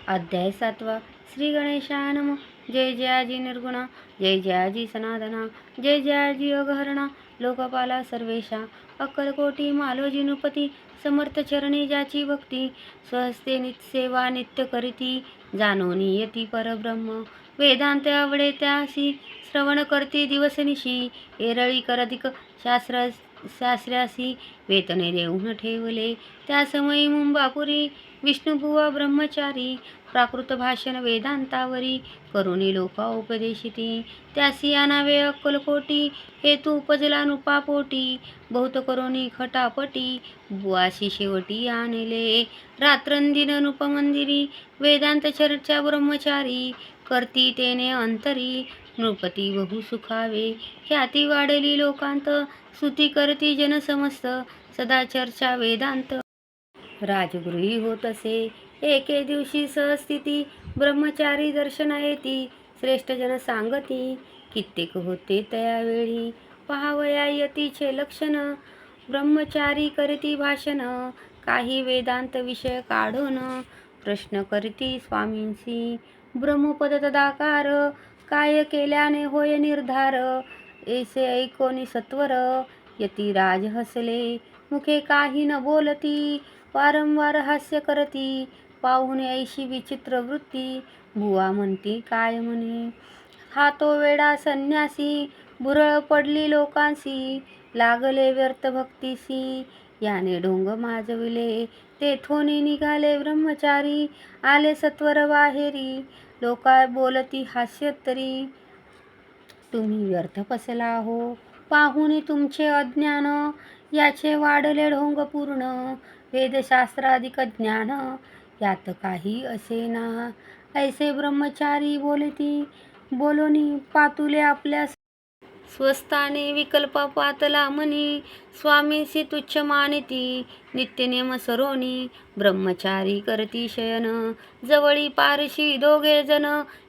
अध्याय 7 श्री गणेशाय नमः. जय जयाजी निर्गुण, जय जयाजी सनातना, जय जयाजी अगहरणा, लोकपाला सर्वेशा, अक्कलकोटी मालोजी नृपती, समर्थ चरणी ज्याची भक्ती, स्वहस्ते नित्यसेवा नित्य करीती, जाणोनी यती परब्रह्म, वेदांत आवडे त्यासी, श्रवण करती दिवसनिशी, एरळी करधिक शास्त्रासी, वेतने देऊन ठेवले त्या समयी मुंबापुरी, विष्णुबुवा ब्रह्मचारी, प्राकृत भाषण वेदांतावरी, करुणी लोका उपदेशिती, त्यासी आनावे अक्कलकोटी, हेतू उपजला नुपापोटी, बहुत करुणी खटापटी, बुवासी शेवटी आणले, रात्रंदिन नुपमंदिरी, वेदांत चर्चा ब्रह्मचारी, करती तेने अंतरी, नृपती बहु सुखावे, ख्याती वाढली लोकांत, स्तुती करती जन समस्त, सदा चर्चा वेदांत. राजगृही होत असे एके दिवशी सहस्थिती, ब्रह्मचारी दर्शना येती, श्रेष्ठ जन सांगती, कित्येक होते तयावेळी, पहावया यतीचे लक्षण, ब्रह्मचारी करती भाषण, काही वेदांत विषय काढून, प्रश्न करती स्वामींसी, ब्रह्मपद तदाकार, काय केल्याने होय निर्धार, ऐसे ऐकोनी सत्वर, यती राज हसले, मुखे काही न बोलती, वारंवार हास्य करती, पाहुणे ऐशी विचित्र वृत्ती, बुवा म्हणती काय म्हणे, हा तो वेडा संन्यासी, भुरळ पडली लोकांसी, लागले व्यर्थ भक्तीसी, याने ढोंग माजविले, तेथोनी निघाले ब्रह्मचारी, आले सत्वर बाहेरी, लोका बोलती हास्योत्तरी, तुम्ही व्यर्थ फसला हो, पाहुणे तुमचे अज्ञान, याचे वाढले ढोंग पूर्ण, वेदशास्त्राधिक ज्ञान, यात काही असेना, ऐसे ब्रह्मचारी बोलती, बोलोनी पातुले आपल्या स्वस्थाने, विकल्प पातला मनी, स्वामींसी तुच्छ मानिती, नित्यनेम सरोनी, ब्रह्मचारी करती शयन, जवळी पारशी दोघे जण,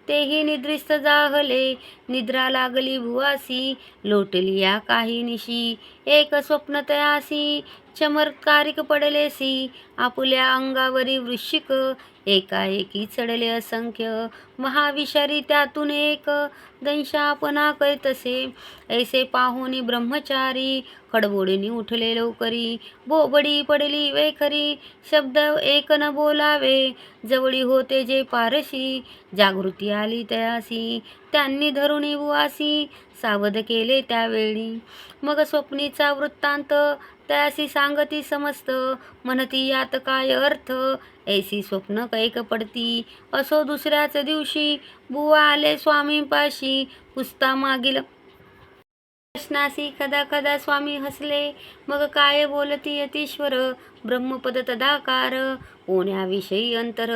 तेही निद्रिस्त जाहले, निद्रा लागली भुवासी, लोटली या काही निशी, एक स्वप्न तयासी, चमत्कारिक पडलेसी, आपुल्या अंगावरी वृश्चिक, एकाएकी चढले असंख्य, महाविषारी त्यातून एक, दंशापना करीतसे, ऐसे पाहुनी ब्रह्मचारी, खडबोडीने उठले लवकरी, बोबडी पडली वैखरी, शब्द एक न बोलावे, जवळी होते जे पारशी, जागृती आली तयासी, त्यांनी धरुणी बुवासी, सावध केले त्यावेळी, मग स्वप्नीचा वृत्तांत, त्यासी सांगती समस्त, म्हणती यात काय अर्थ, ऐसी स्वप्न कैक पडती, असो दुसऱ्याच दिवशी, बुवा आले स्वामींपाशी, पुसता मागील प्रश्नासी, खदा खदा स्वामी हसले, मग काय बोलती यतीश्वर, ब्रह्मपद तदाकार, ओण्याविषयी अंतर,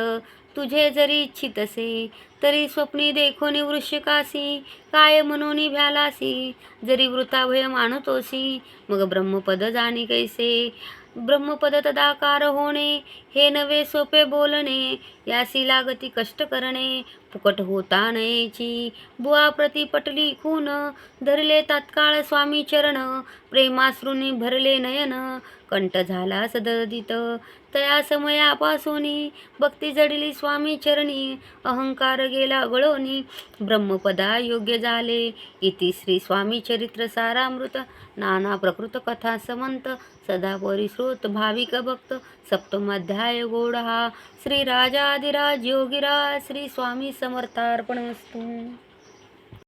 तुझे जरी इच्छित असे, तरी स्वप्नी देखोनी वृश्चिकासी, काय म्हणून भ्यालासी, जरी वृथा भय मानतोसी, मग ब्रह्मपद जाणी कैसे, ब्रह्मपद तदाकार होणे, हे नवे सोपे बोलणे, यासी लागती कष्ट करणे, फुकट होता नयेची, बुवा प्रति पटली खून, धरले तात्काळ स्वामी चरण, प्रेमाश्रूंनी भरले नयन, कंठ झाला सददित, तया समयापासूनी, भक्ती जडली स्वामी चरणी, अहंकार गेला गळोनी, ब्रह्मपदा योग्य झाले, इति श्री स्वामी चरित्र सारामृत, नाना प्रकृत कथा समंत, सदा परिश्रोत भाविक भक्त, सप्तमाध्याय गोडहा, श्री राजाधिराज योगीराज श्री स्वामी समर्थार्पणमस्तु.